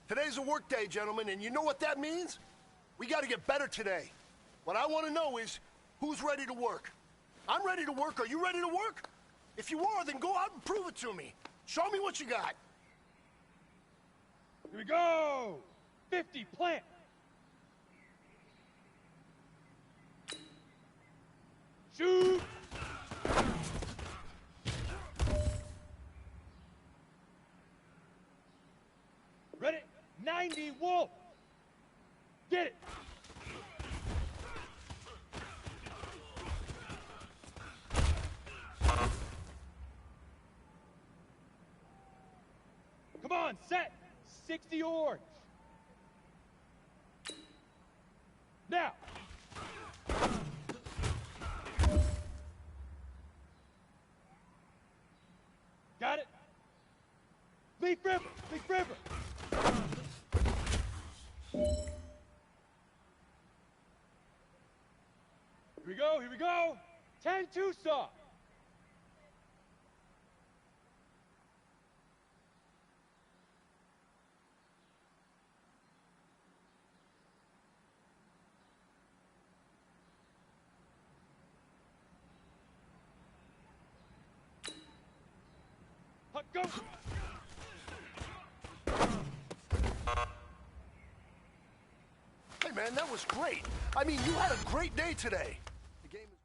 Today's a work day, gentlemen, and you know what that means? We got to get better today. What I want to know is, who's ready to work? I'm ready to work. Are you ready to work? If you are, then go out and prove it to me. Show me what you got. Here we go! 50, plant! Shoot! Ready? 90, Wolf! Get it! Come on, set! 60 orange! Now! Got it? Leaf River! Leaf River! Here we go, here we go! 10 Tucson! Go! Hey, man, that was great. I mean, you had a great day today. The game is...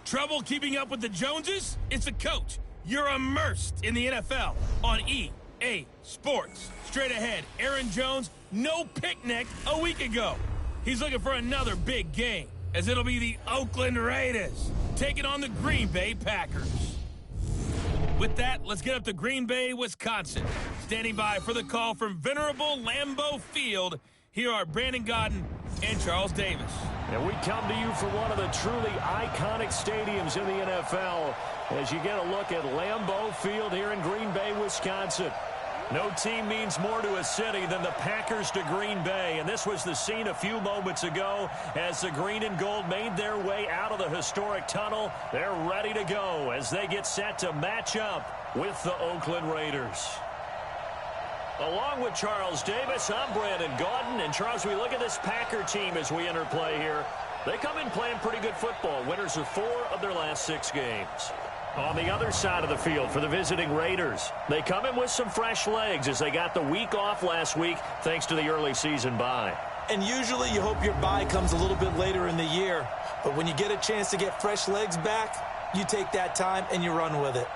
Trouble keeping up with the Joneses? It's a coach. You're immersed in the NFL on EA Sports. Straight ahead, Aaron Jones, no picnic a week ago. He's looking for another big game, as it'll be the Oakland Raiders taking on the Green Bay Packers. With that, let's get up to Green Bay, Wisconsin. Standing by for the call from venerable Lambeau Field, here are Brandon Godden and Charles Davis. And we come to you from one of the truly iconic stadiums in the NFL as you get a look at Lambeau Field here in Green Bay, Wisconsin. No team means more to a city than the Packers to Green Bay, and this was the scene a few moments ago as the green and gold made their way out of the historic tunnel. They're ready to go as they get set to match up with the Oakland Raiders. Along with Charles Davis, I'm Brandon Gaudin. And Charles, we look at this Packer team as we enter play here. They come in playing pretty good football. Winners of 4 of their last 6 games. On the other side of the field for the visiting Raiders, they come in with some fresh legs as they got the week off last week thanks to the early season bye. And usually you hope your bye comes a little bit later in the year. But when you get a chance to get fresh legs back, you take that time and you run with it.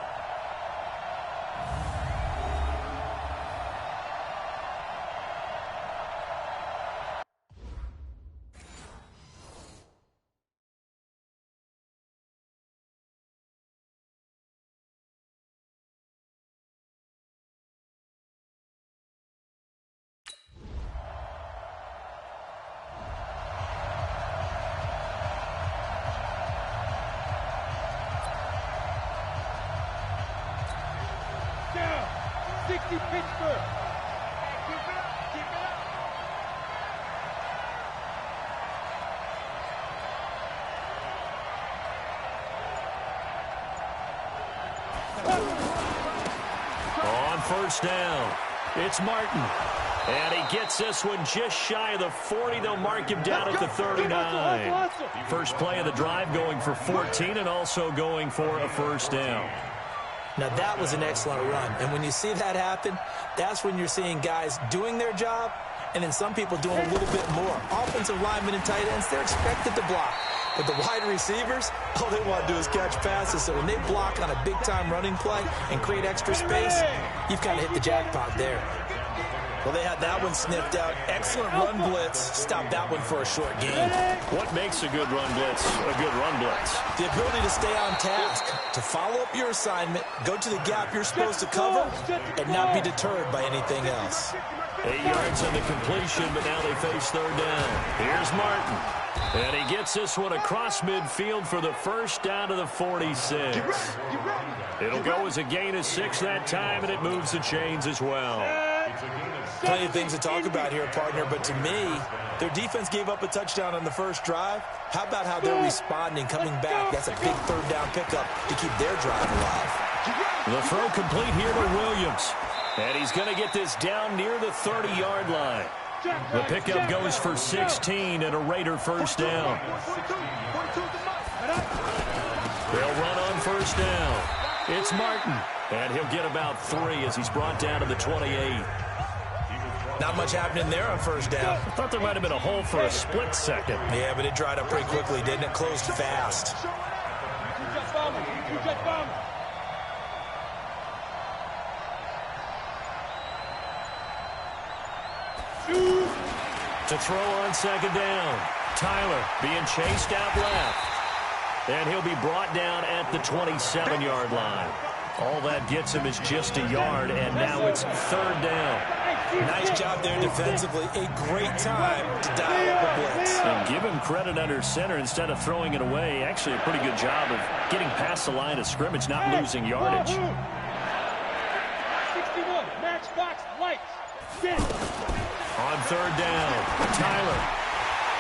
60 Pittsburgh. On first down, it's Martin. And he gets this one just shy of the 40. They'll mark him down at the 39. First play of the drive going for 14 and also going for a first down. Now, that was an excellent run. And when you see that happen, that's when you're seeing guys doing their job and then some people doing a little bit more. Offensive linemen and tight ends, they're expected to block. But the wide receivers, all they want to do is catch passes. So when they block on a big-time running play and create extra space, you've kind of hit the jackpot there. Well, they had that one sniffed out. Excellent run blitz. Stop that one for a short gain. What makes a good run blitz a good run blitz? The ability to stay on task, to follow up your assignment, go to the gap you're supposed to cover, and not be deterred by anything else. 8 yards in the completion, but now they face third down. Here's Martin. And he gets this one across midfield for the first down to the 46. It'll go as a gain of 6 that time, and it moves the chains as well. Plenty of things to talk about here, partner, but to me, their defense gave up a touchdown on the first drive. How about how they're responding, coming back? That's a big third down pickup to keep their drive alive. The throw complete here to Williams. And he's going to get this down near the 30-yard line. The pickup goes for 16 and a Raider first down. They'll run on first down. It's Martin. And he'll get about 3 as he's brought down to the 28. Not much happening there on first down. I thought there might have been a hole for a split second. Yeah, but it dried up pretty quickly, didn't it? Closed fast. To throw on second down. Tyler being chased out left. And he'll be brought down at the 27-yard line. All that gets him is just a yard, and now it's third down. Nice job there defensively. A great time to dial up a blitz. And give him credit under center instead of throwing it away. Actually a pretty good job of getting past the line of scrimmage, not losing yardage. 61, matchbox lights. On third down, Tyler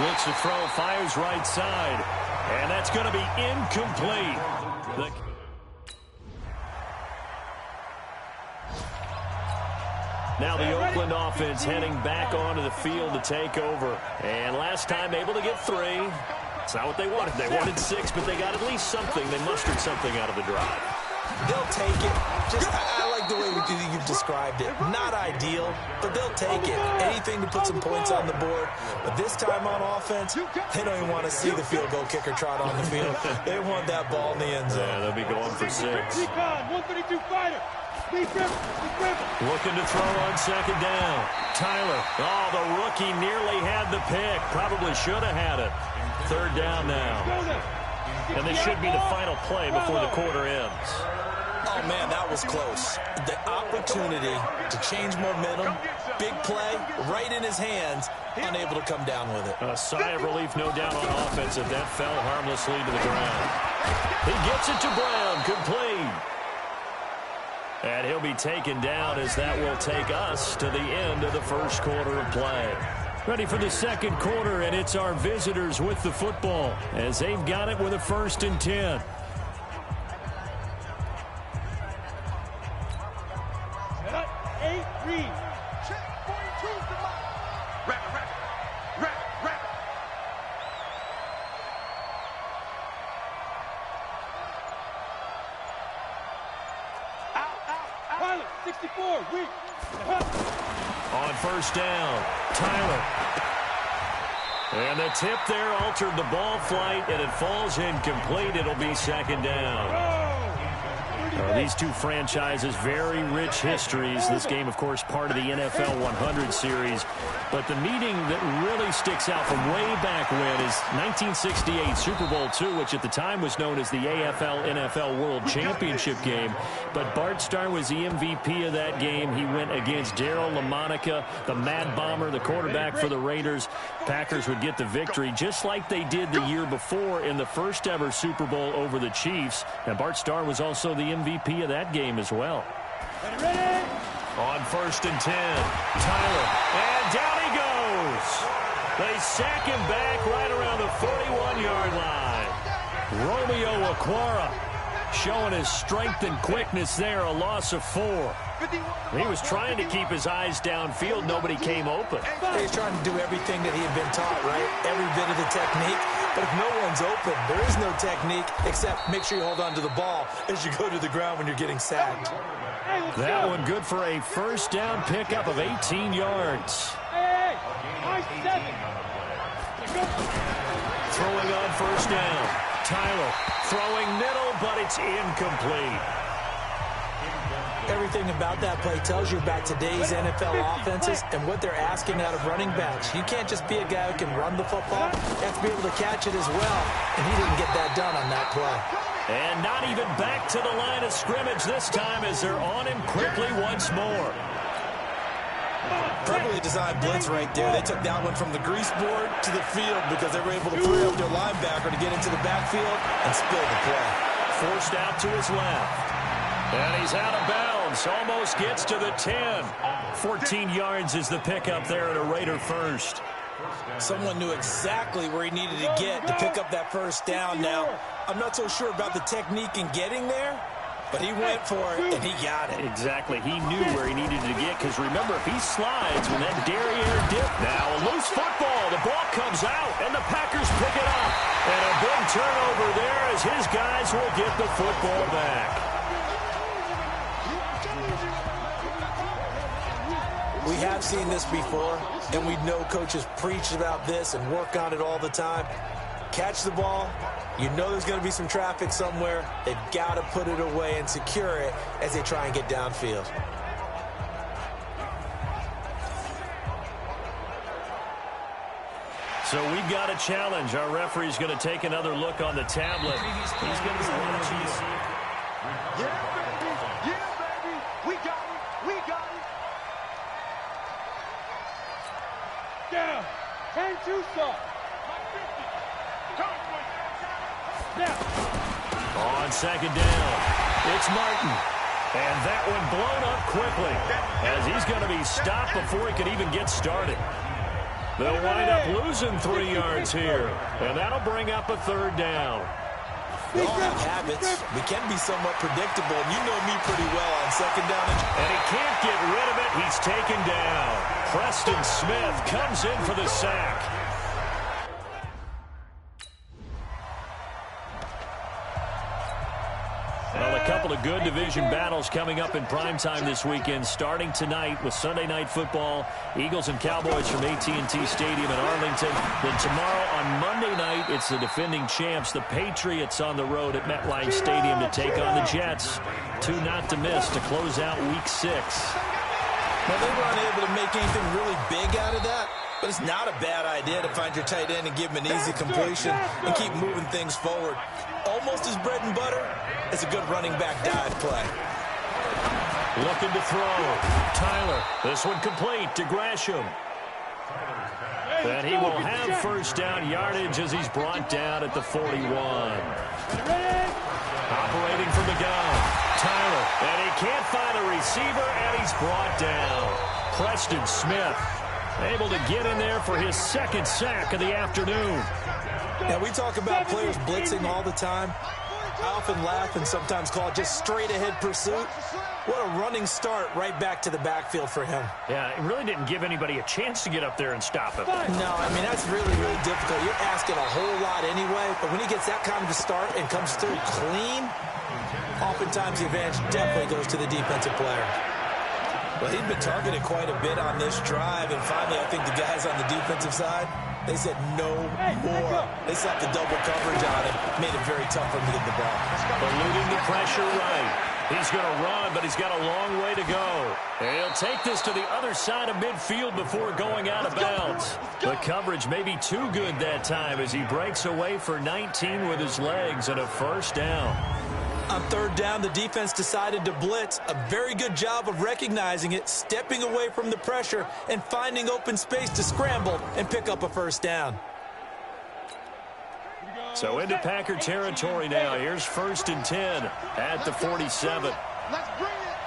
looks to throw, fires right side, and that's going to be incomplete. Now the Oakland offense heading back onto the field to take over. And last time able to get 3. It's not what they wanted. They wanted 6, but they got at least something. They mustered something out of the drive. They'll take it. I like the way you've described it. Not ideal, but they'll take it. Anything to put some points on the board. But this time on offense, they don't even want to see the field goal kicker trot on the field. They want that ball in the end zone. Yeah, they'll be going for 6. 132 fighter. Looking to throw on second down. Tyler. Oh, the rookie nearly had the pick. Probably should have had it. Third down now. And this should be the final play before the quarter ends. Oh, man, that was close. The opportunity to change momentum, big play, right in his hands, unable to come down with it. A sigh of relief, no doubt, on offense if that fell harmlessly to the ground. He gets it to Brown, complete. And he'll be taken down as that will take us to the end of the first quarter of play. Ready for the second quarter, and it's our visitors with the football as they've got it with a 1st and 10. On first down, Tyler. And the tip there altered the ball flight, and it falls incomplete. It'll be second down. These two franchises, very rich histories. This game, of course, part of the NFL 100 series. But the meeting that really sticks out from way back when is 1968 Super Bowl II, which at the time was known as the AFL-NFL World Championship game. But Bart Starr was the MVP of that game. He went against Darryl LaMonica, the Mad Bomber, the quarterback for the Raiders. Packers would get the victory just like they did the year before in the first ever Super Bowl over the Chiefs. And Bart Starr was also the MVP of that game as well. Ready? On 1st and 10, Tyler, and down he goes. They sack him back right around the 41-yard line. Romeo Okwara showing his strength and quickness there, a loss of 4. He was trying to keep his eyes downfield. Nobody came open. He's trying to do everything that he had been taught, right? Every bit of the technique. But if no one's open, there is no technique except make sure you hold on to the ball as you go to the ground when you're getting sacked. That one good for a first down pickup of 18 yards. Throwing on first down. Tyler throwing middle, but it's incomplete. Everything about that play tells you about today's NFL offenses and what they're asking out of running backs. You can't just be a guy who can run the football. You have to be able to catch it as well, and he didn't get that done on that play. And not even back to the line of scrimmage this time as they're on him quickly once more. Perfectly designed blitz right there. They took that one from the grease board to the field because they were able to free up their linebacker to get into the backfield and spill the play. Forced out to his left. And he's out of bounds. Almost gets to the 10. 14 yards is the pickup there at a Raider first. Someone knew exactly where he needed to get to pick up that first down. Now, I'm not so sure about the technique in getting there, but he went for it, and he got it. Exactly. He knew where he needed to get, because remember, if he slides when that derriere dip. Now a loose football. The ball comes out, and the Packers pick it up. And a big turnover there as his guys will get the football back. We have seen this before, and we know coaches preach about this and work on it all the time. Catch the ball. You know there's going to be some traffic somewhere. They've got to put it away and secure it as they try and get downfield. So we've got a challenge. Our referee's going to take another look on the tablet. He's going to be watching you see. Yeah, baby. Yeah, baby. We got it. We got it. Down. 10-2 stop. On second down, it's Martin. And that one blown up quickly as he's going to be stopped before he could even get started. They'll wind up losing 3 yards here, and that'll bring up a third down. We all have habits. We can be somewhat predictable, and you know me pretty well on second down. And he can't get rid of it. He's taken down. Preston Smith comes in for the sack. Well, a couple of good division battles coming up in primetime this weekend, starting tonight with Sunday Night Football, Eagles and Cowboys from AT&T Stadium in Arlington. Then tomorrow on Monday night, it's the defending champs, the Patriots, on the road at MetLife Stadium to take on the Jets. 2 not to miss to close out Week 6. Well, they were unable to make anything really big out of that, but it's not a bad idea to find your tight end and give him an easy completion and keep moving things forward. Almost as bread and butter as a good running back dive play. Looking to throw. Tyler, this one complete to Gresham. And he will have first down yardage as he's brought down at the 41. Operating from the gun. Tyler, and he can't find a receiver, and he's brought down. Preston Smith able to get in there for his second sack of the afternoon. Now, we talk about players blitzing all the time. I often laugh and sometimes call it just straight-ahead pursuit. What a running start right back to the backfield for him. Yeah, it really didn't give anybody a chance to get up there and stop him. No, I mean, that's really, really difficult. You're asking a whole lot anyway, but when he gets that kind of a start and comes through clean, oftentimes the advantage definitely goes to the defensive player. Well, he'd been targeted quite a bit on this drive, and finally I think the guys on the defensive side, they said no more. They slapped the double coverage on him, made it very tough for him to get the ball. Eluding the pressure right. He's going to run, but he's got a long way to go. And he'll take this to the other side of midfield before going out of bounds. The coverage may be too good that time as he breaks away for 19 with his legs and a first down. On third down, the defense decided to blitz. A very good job of recognizing it, stepping away from the pressure, and finding open space to scramble and pick up a first down. So into Packer territory now. Here's 1st and 10 at the 47. Let's bring it.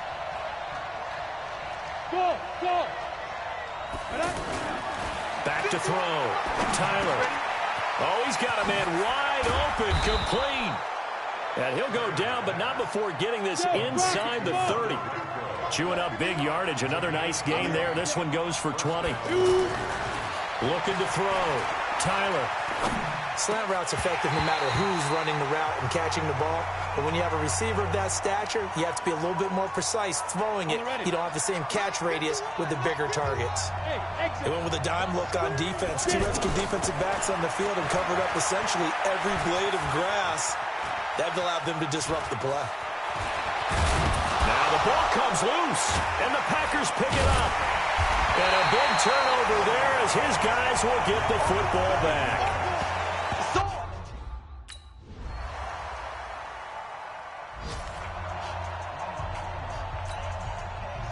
Back to throw. Tyler. Oh, he's got a man wide open, complete. And he'll go down, but not before getting this inside the 30. Chewing up big yardage. Another nice gain there. This one goes for 20. Looking to throw. Tyler. Slant route's effective no matter who's running the route and catching the ball. But when you have a receiver of that stature, you have to be a little bit more precise throwing it. You don't have the same catch radius with the bigger targets. They went with a dime look on defense. 2 extra defensive backs on the field and covered up essentially every blade of grass. That allowed them to disrupt the play. Now the ball comes loose, and the Packers pick it up. And a big turnover there as his guys will get the football back.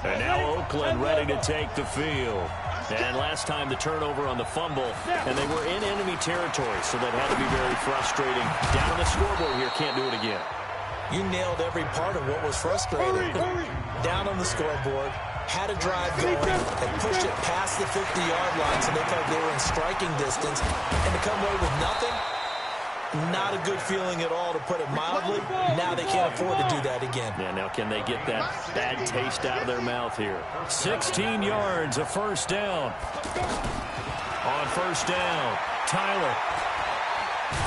And now Oakland ready to take the field. And last time the turnover on the fumble, and they were in enemy territory, so that had to be very frustrating. Down on the scoreboard here, can't do it again. You nailed every part of what was frustrating. Down on the scoreboard, had a drive going, and pushed it past the 50-yard line so they felt they were in striking distance, and to come away with nothing, not a good feeling at all, to put it mildly. Now they can't afford to do that again. Yeah, now can they get that bad taste out of their mouth here? 16 yards, a first down. On first down, Tyler.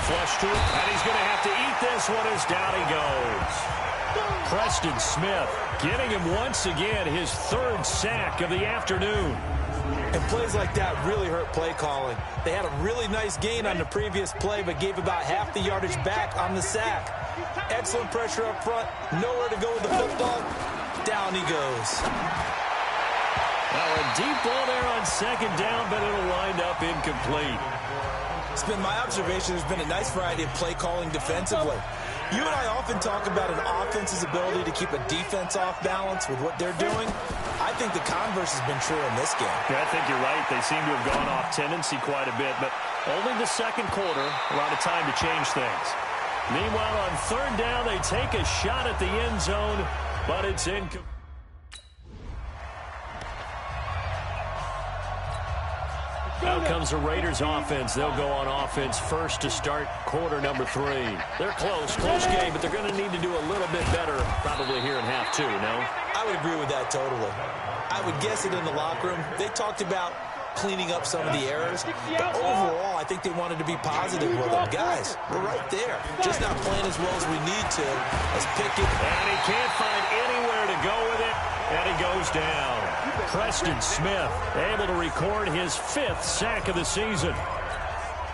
Flush to it, and he's going to have to eat this one as down he goes. Preston Smith getting him once again his 3rd sack of the afternoon. And plays like that really hurt play calling. They had a really nice gain on the previous play, but gave about half the yardage back on the sack. Excellent pressure up front. Nowhere to go with the football. Down he goes. Now a deep ball there on 2nd down, but it'll wind up incomplete. It's been my observation there's been a nice variety of play calling defensively. You and I often talk about an offense's ability to keep a defense off balance with what they're doing. I think the converse has been true in this game. Yeah, I think you're right. They seem to have gone off tendency quite a bit, but only the 2nd quarter, a lot of time to change things. Meanwhile, on 3rd down, they take a shot at the end zone, but it's incomplete. Out comes the Raiders offense. They'll go on offense first to start quarter number 3. They're close game, but they're going to need to do a little bit better probably here in half 2, no? I would agree with that totally. I would guess it in the locker room. They talked about cleaning up some of the errors, but overall, I think they wanted to be positive with them. Guys, we're right there. Just not playing as well as we need to. Let's pick it. And he can't find anywhere to go with it, and he goes down. Preston Smith able to record his 5th sack of the season.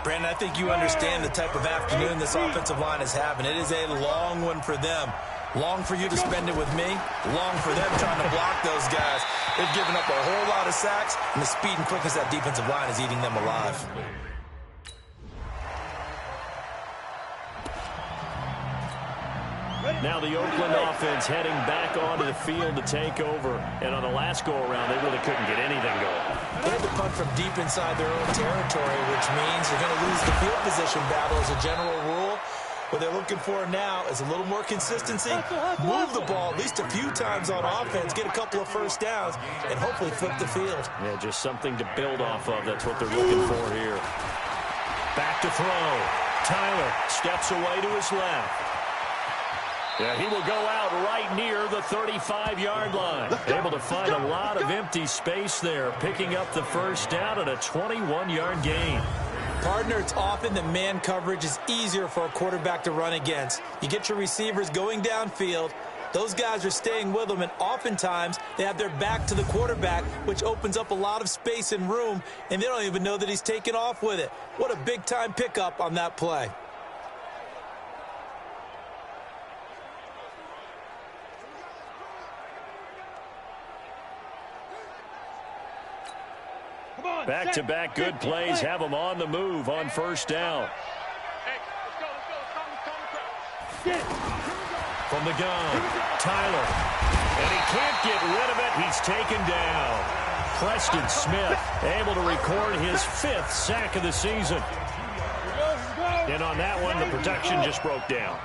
Brandon, I think you understand the type of afternoon this offensive line is having. It is a long one for them. Long for you to spend it with me. Long for them trying to block those guys. They've given up a whole lot of sacks, and the speed and quickness of that defensive line is eating them alive. Now the Oakland offense heading back onto the field to take over. And on the last go-around, they really couldn't get anything going. They had to punt from deep inside their own territory, which means they're going to lose the field position battle as a general rule. What they're looking for now is a little more consistency, move the ball at least a few times on offense, get a couple of first downs, and hopefully flip the field. Yeah, just something to build off of. That's what they're looking for here. Back to throw. Tyler steps away to his left. Yeah, he will go out right near the 35-yard line. Able to find a lot of empty space there, picking up the first down at a 21-yard gain. Partner, it's often that man coverage is easier for a quarterback to run against. You get your receivers going downfield. Those guys are staying with them, and oftentimes they have their back to the quarterback, which opens up a lot of space and room, and they don't even know that he's taken off with it. What a big-time pickup on that play. Back-to-back good plays have them on the move on first down. From the gun, Tyler. And he can't get rid of it. He's taken down. Preston Smith able to record his 5th sack of the season. And on that one, the protection just broke down.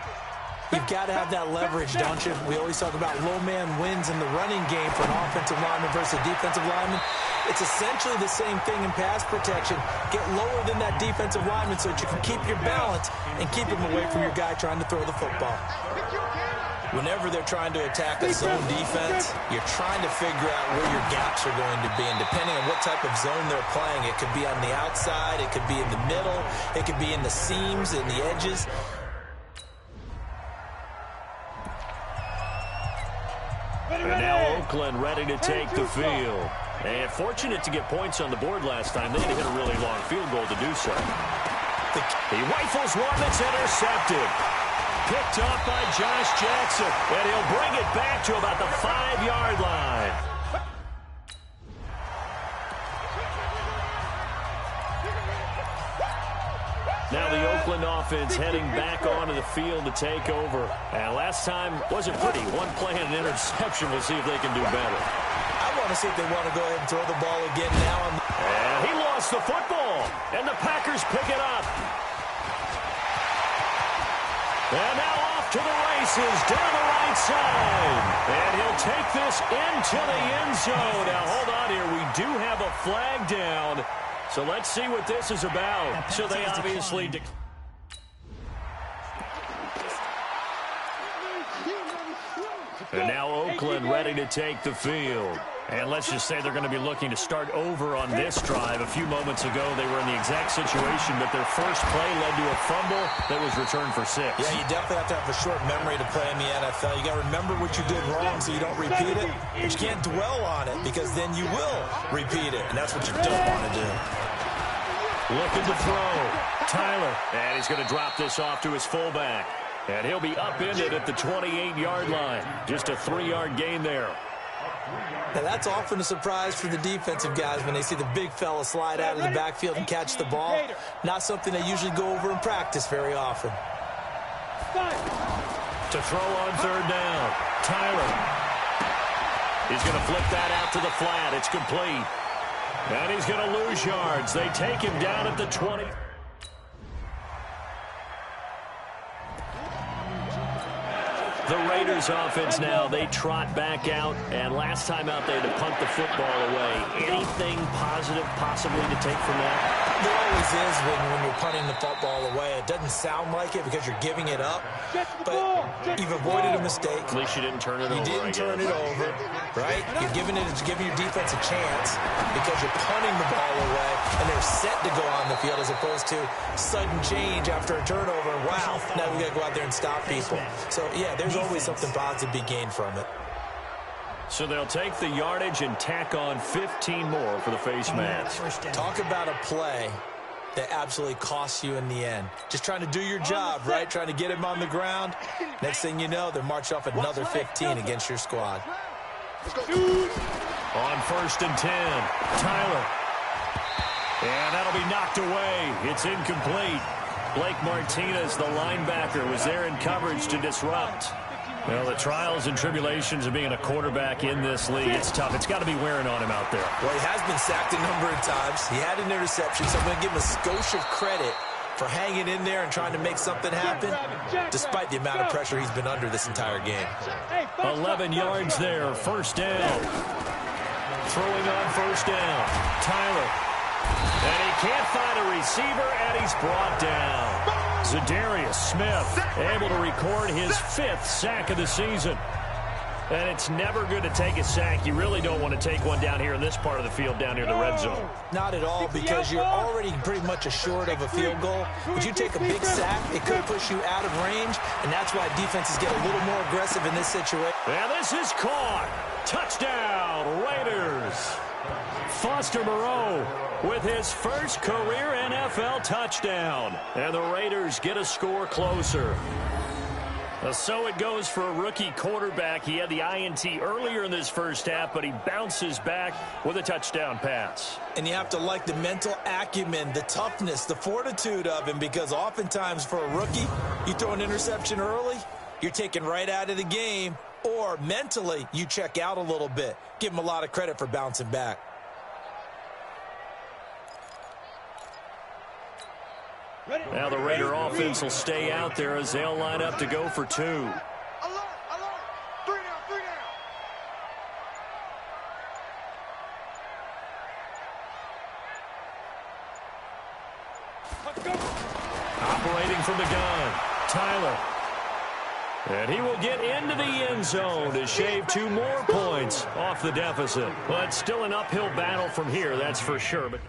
You've got to have that leverage, don't you? We always talk about low man wins in the running game for an offensive lineman versus a defensive lineman. It's essentially the same thing in pass protection. Get lower than that defensive lineman so that you can keep your balance and keep him away from your guy trying to throw the football. Whenever they're trying to attack a zone defense, you're trying to figure out where your gaps are going to be. And depending on what type of zone they're playing, it could be on the outside, it could be in the middle, it could be in the seams and the edges. And now Oakland ready to take the field. And fortunate to get points on the board last time. They had to hit a really long field goal to do so. He rifles one that's intercepted. Picked off by Josh Jackson. And he'll bring it back to about the 5-yard line. Now the Oakland offense heading back onto the field to take over. And last time wasn't pretty. One play and an interception. We'll see if they can do better. I want to see if they want to go ahead and throw the ball again now. And he lost the football. And the Packers pick it up. And now off to the races down the right side. And he'll take this into the end zone. Now hold on here. We do have a flag down. So let's see what this is about. So they obviously... And now Oakland ready to take the field. And let's just say they're going to be looking to start over on this drive. A few moments ago, they were in the exact situation, but their first play led to a fumble that was returned for 6. Yeah, you definitely have to have a short memory to play in the NFL. You got to remember what you did wrong so you don't repeat it. But you can't dwell on it because then you will repeat it, and that's what you don't want to do. Looking to throw. Tyler. And he's going to drop this off to his fullback. And he'll be upended at the 28-yard line. Just a 3-yard gain there. Now, that's often a surprise for the defensive guys when they see the big fella slide out of the backfield and catch the ball. Not something they usually go over in practice very often. To throw on 3rd down. Tyler. He's going to flip that out to the flat. It's complete. And he's going to lose yards. They take him down at the 20. The Raiders offense now, they trot back out, and last time out they had to punt the football away. Anything positive possibly to take from that? There always is when you're punting the football away. It doesn't sound like it because you're giving it up, but you've avoided a mistake. At least you didn't turn it over. You didn't turn it over, right? You're giving your defense a chance because you're punting the ball away, and they're set to go on the field as opposed to sudden change after a turnover. Wow, now we got to go out there and stop people. So, yeah, there's always something positive to be gained from it. So they'll take the yardage and tack on 15 more for the face mask. Talk about a play that absolutely costs you in the end. Just trying to do your job, right? Trying to get him on the ground. Next thing you know, they're marched off another 15 against your squad. On 1st and 10, Tyler. And that'll be knocked away. It's incomplete. Blake Martinez, the linebacker, was there in coverage to disrupt. Well, the trials and tribulations of being a quarterback in this league, it's tough. It's got to be wearing on him out there. Well, he has been sacked a number of times. He had an interception, so I'm going to give him a skosh of credit for hanging in there and trying to make something happen, despite the amount of pressure he's been under this entire game. 11 yards there, 1st down. Throwing on 1st down, Tyler. And he can't find a receiver, and he's brought down. Zadarius Smith able to record his 5th sack of the season. And it's never good to take a sack. You really don't want to take one down here in this part of the field, down near the red zone. Not at all, because you're already pretty much assured of a field goal. But you take a big sack, it could push you out of range, and that's why defenses get a little more aggressive in this situation. And this is caught. Touchdown, Raiders. Foster Moreau with his first career NFL touchdown. And the Raiders get a score closer. So it goes for a rookie quarterback. He had the INT earlier in this first half, but he bounces back with a touchdown pass. And you have to like the mental acumen, the toughness, the fortitude of him, because oftentimes for a rookie, you throw an interception early, you're taken right out of the game, or mentally you check out a little bit. Give him a lot of credit for bouncing back. Now the Raider offense will stay out there as they'll line up to go for 2. Alert, alert. 3 down, 3 down. Let's go. Operating from the gun, Tyler. And he will get into the end zone to shave 2 more points off the deficit. But still an uphill battle from here, that's for sure. But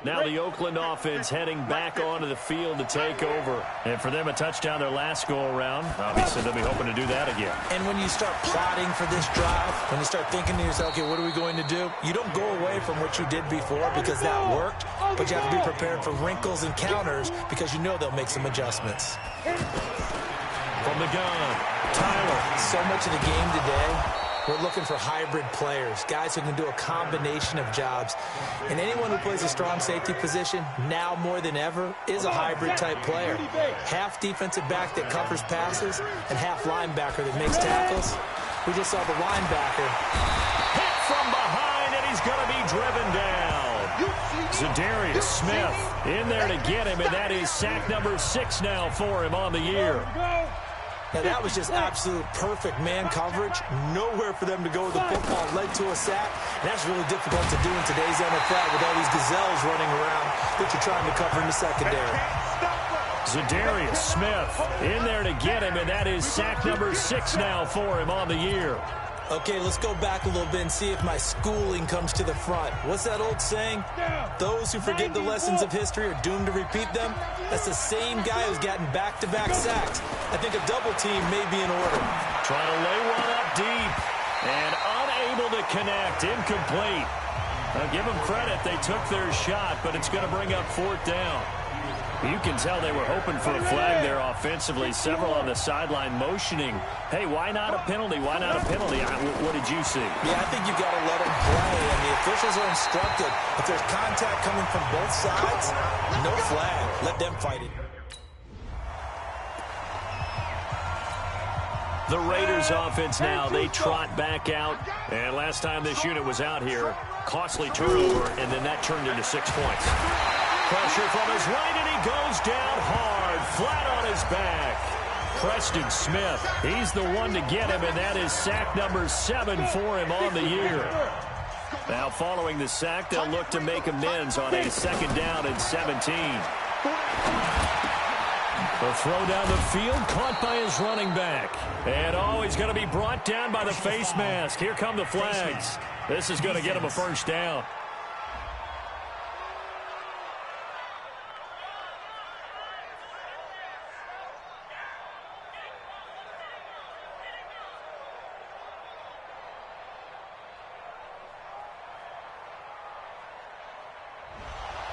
now the Oakland offense heading back onto the field to take over. And for them, a touchdown their last go-around. Obviously, they'll be hoping to do that again. And when you start plotting for this drive, when you start thinking to yourself, okay, what are we going to do? You don't go away from what you did before because that worked, but you have to be prepared for wrinkles and counters because you know they'll make some adjustments. From the gun, Tyler. So much of the game today, we're looking for hybrid players, guys who can do a combination of jobs. And anyone who plays a strong safety position, now more than ever, is a hybrid type player. Half defensive back that covers passes and half linebacker that makes tackles. We just saw the linebacker Hit from behind, and he's going to be driven down. Zadarius Smith in there to get him, and that is sack number 6 now for him on the year. Now, that was just absolute perfect man coverage. Nowhere for them to go with the football. Led to a sack. And that's really difficult to do in today's NFL with all these gazelles running around that you're trying to cover in the secondary. Zadarius Smith in there to get him, and that is sack number 6 now for him on the year. Okay, let's go back a little bit and see if my schooling comes to the front. What's that old saying? Those who forget the lessons of history are doomed to repeat them. That's the same guy who's gotten back-to-back sacks. I think a double team may be in order. Trying to lay one up deep and unable to connect. Incomplete. Now give them credit. They took their shot, but it's going to bring up 4th down. You can tell they were hoping for a flag there offensively. Several on the sideline motioning. Hey, why not a penalty? Why not a penalty? What did you see? Yeah, I think you've got to let them play, and the officials are instructed. If there's contact coming from both sides, no flag. Let them fight it. The Raiders offense now, they trot back out. And last time this unit was out here, costly turnover, and then that turned into 6 points. Pressure from his right, and he goes down hard, flat on his back. Preston Smith, he's the one to get him, and that is sack number 7 for him on the year. Now following the sack, they'll look to make amends on a 2nd down and 17. The throw down the field, caught by his running back. And he's going to be brought down by the face mask. Here come the flags. This is going to get him a 1st down.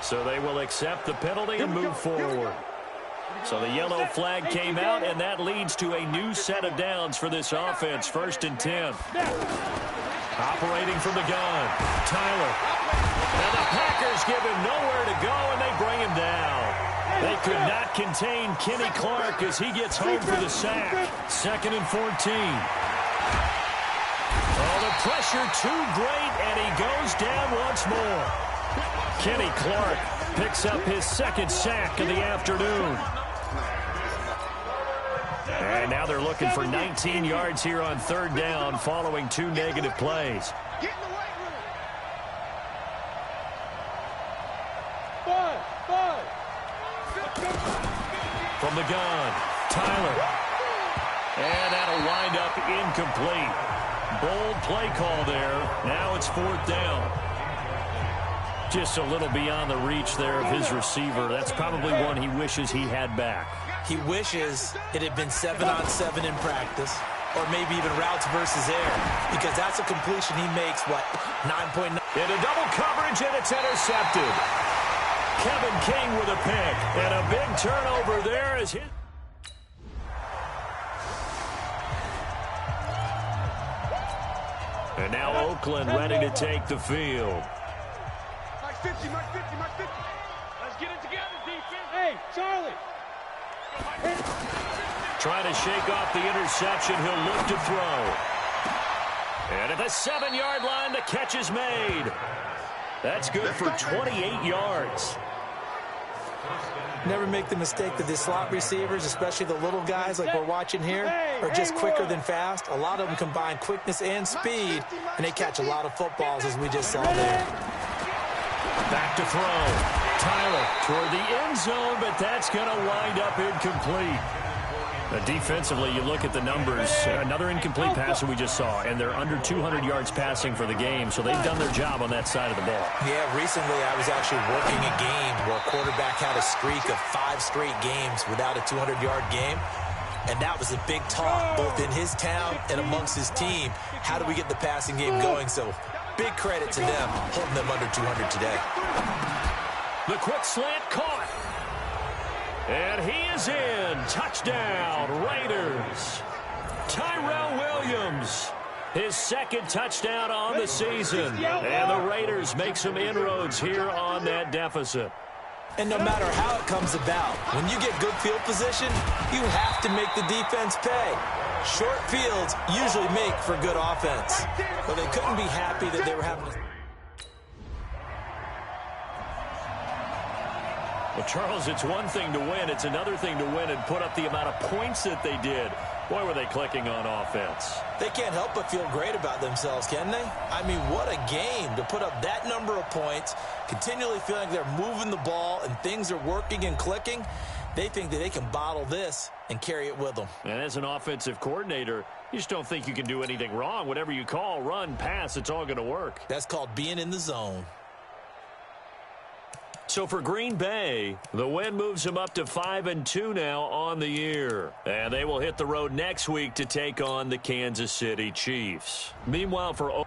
So they will accept the penalty and move forward. So the yellow flag came out, and that leads to a new set of downs for this offense. 1st and 10. Operating from the gun, Tyler. And the Packers give him nowhere to go, and they bring him down. They could not contain Kenny Clark as he gets home for the sack. 2nd and 14. Oh, the pressure too great, and he goes down once more. Kenny Clark picks up his 2nd sack of the afternoon. And now they're looking for 19 yards here on 3rd down following 2 negative plays. From the gun, Tyler. And that'll wind up incomplete. Bold play call there. Now it's 4th down. Just a little beyond the reach there of his receiver. That's probably one he wishes he had back. He wishes it had been 7-on-7 in practice, or maybe even routes versus air, because that's a completion he makes, 9.9. Into double coverage, and it's intercepted. Kevin King with a pick, and a big turnover there is hit. And now Oakland ready to take the field. 50, Mike 50, Mike 50. Let's get it together, defense. Hey, Charlie. Trying to shake off the interception. He'll look to throw. And at the 7-yard line, the catch is made. That's good for 28 yards. Never make the mistake that the slot receivers, especially the little guys like we're watching here, are just quicker than fast. A lot of them combine quickness and speed, and they catch a lot of footballs, as we just saw there. Back to throw. Tyler toward the end zone, but that's going to wind up incomplete. Defensively, you look at the numbers. Another incomplete pass that we just saw, and they're under 200 yards passing for the game, so they've done their job on that side of the ball. Yeah, recently I was actually working a game where a quarterback had a streak of 5 straight games without a 200-yard game, and that was a big talk, both in his town and amongst his team. How do we get the passing game going? So big credit to them, holding them under 200 today. The quick slant caught. And he is in. Touchdown, Raiders. Tyrell Williams, his 2nd touchdown on the season. And the Raiders make some inroads here on that deficit. And no matter how it comes about, when you get good field position, you have to make the defense pay. Short fields usually make for good offense. But they couldn't be happy that they were having to... Well, Charles, it's one thing to win. It's another thing to win and put up the amount of points that they did. Boy, were they clicking on offense. They can't help but feel great about themselves, can they? I mean, what a game to put up that number of points, continually feeling like they're moving the ball and things are working and clicking. They think that they can bottle this and carry it with them. And as an offensive coordinator, you just don't think you can do anything wrong. Whatever you call, run, pass, it's all going to work. That's called being in the zone. So for Green Bay, the win moves them up to 5-2 now on the year. And they will hit the road next week to take on the Kansas City Chiefs. Meanwhile, for